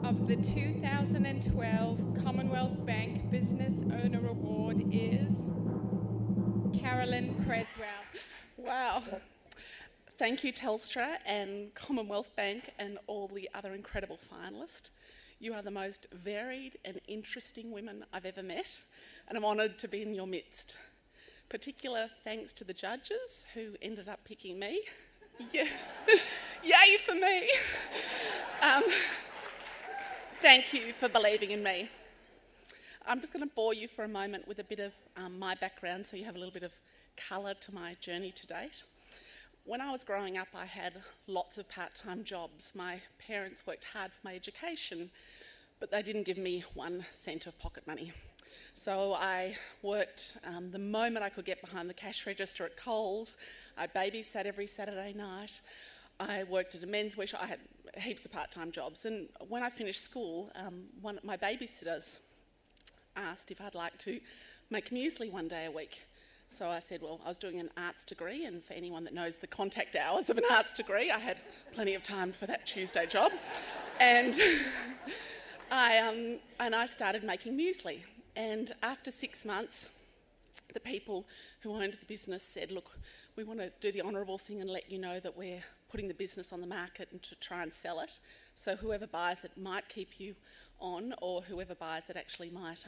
of the 2012 Commonwealth Bank Business Owner Award is Carolyn Creswell. Wow. Thank you, Telstra and Commonwealth Bank and all the other incredible finalists. You are the most varied and interesting women I've ever met, and I'm honoured to be in your midst. Particular thanks to the judges who ended up picking me. Yeah. Yay for me. Thank you for believing in me. I'm just going to bore you for a moment with a bit of my background so you have a little bit of colour to my journey to date. When I was growing up, I had lots of part-time jobs. My parents worked hard for my education, but they didn't give me 1 cent of pocket money. So I worked the moment I could get behind the cash register at Coles. I babysat every Saturday night. I worked at a men's wear shop. I had heaps of part-time jobs. And when I finished school, one of my babysitters asked if I'd like to make muesli 1 day a week. So I said, well, I was doing an arts degree, and for anyone that knows the contact hours of an arts degree, I had plenty of time for that Tuesday job. And I started making muesli. And after 6 months, the people who owned the business said, look, we want to do the honourable thing and let you know that we're putting the business on the market and to try and sell it. So whoever buys it might keep you on, or whoever buys it actually might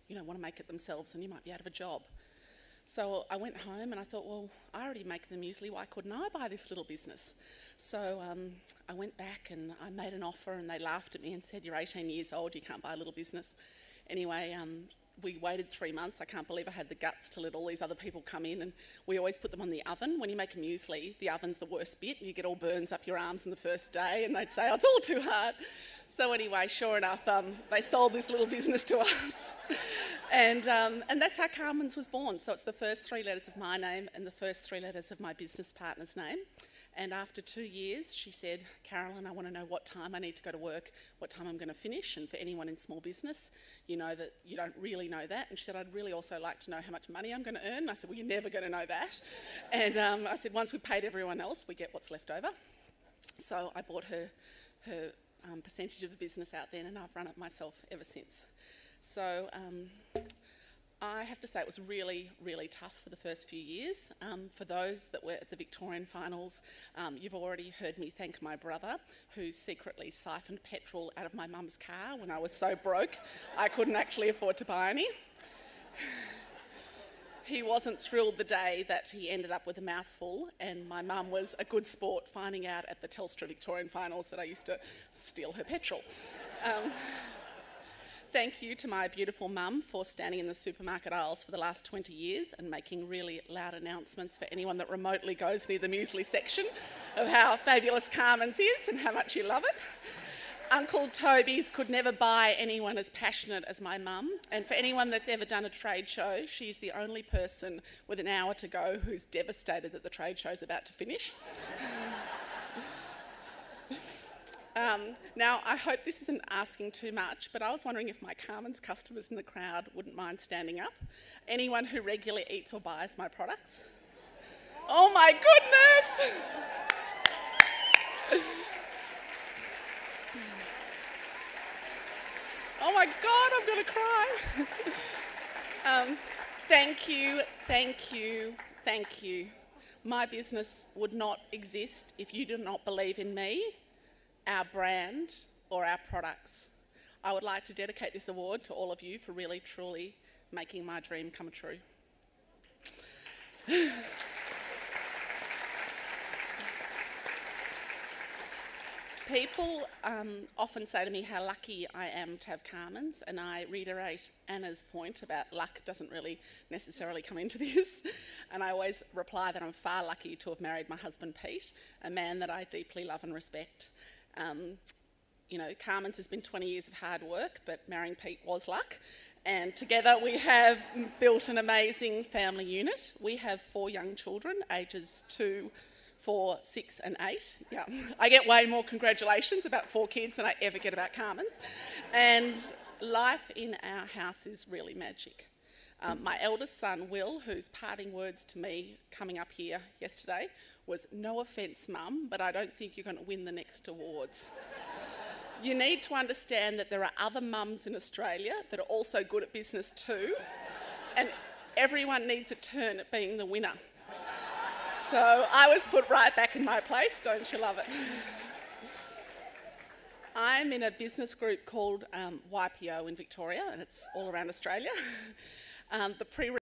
want to make it themselves and you might be out of a job. So I went home and I thought, well, I already make the muesli, why couldn't I buy this little business? So I went back and I made an offer and they laughed at me and said, you're 18 years old, you can't buy a little business. Anyway, we waited 3 months. I can't believe I had the guts to let all these other people come in, and we always put them on the oven. When you make a muesli, the oven's the worst bit. You get all burns up your arms in the first day, and they'd say, oh, it's all too hard. So anyway, sure enough, they sold this little business to us. and that's how Carmen's was born. So it's the first 3 letters of my name and the first 3 letters of my business partner's name. And after 2 years, she said, Carolyn, I want to know what time I need to go to work, what time I'm going to finish. And for anyone in small business, you know that you don't really know that. And she said, I'd really also like to know how much money I'm going to earn. And I said, well, you're never going to know that. And I said, once we've paid everyone else, we get what's left over. So I bought her percentage of the business out then, and I've run it myself ever since. So I have to say it was really, really tough for the first few years. For those that were at the Victorian finals, you've already heard me thank my brother, who secretly siphoned petrol out of my mum's car when I was so broke I couldn't actually afford to buy any. He wasn't thrilled the day that he ended up with a mouthful, and my mum was a good sport finding out at the Telstra Victorian finals that I used to steal her petrol. Thank you to my beautiful mum for standing in the supermarket aisles for the last 20 years and making really loud announcements for anyone that remotely goes near the muesli section of how fabulous Carmen's is and how much you love it. Uncle Toby's could never buy anyone as passionate as my mum, and for anyone that's ever done a trade show, she's the only person with an hour to go who's devastated that the trade show's about to finish. Now, I hope this isn't asking too much, but I was wondering if my Carmen's customers in the crowd wouldn't mind standing up. Anyone who regularly eats or buys my products? Oh my goodness! Oh my God, I'm going to cry. Thank you, thank you, thank you. My business would not exist if you did not believe in me, our brand, or our products. I would like to dedicate this award to all of you for really, truly making my dream come true. People often say to me how lucky I am to have Carmen's, and I reiterate Anna's point about luck doesn't really necessarily come into this. And I always reply that I'm far lucky to have married my husband Pete, a man that I deeply love and respect. Carmen's has been 20 years of hard work, but marrying Pete was luck. And together we have built an amazing family unit. We have 4 young children, ages 2, 4, 6 and 8. Yeah, I get way more congratulations about 4 kids than I ever get about Carmen's. And life in our house is really magic. My eldest son, Will, whose parting words to me coming up here yesterday was, no offence, Mum, but I don't think you're going to win the next awards. You need to understand that there are other mums in Australia that are also good at business too, and everyone needs a turn at being the winner. So I was put right back in my place, don't you love it? I'm in a business group called YPO in Victoria, and it's all around Australia. The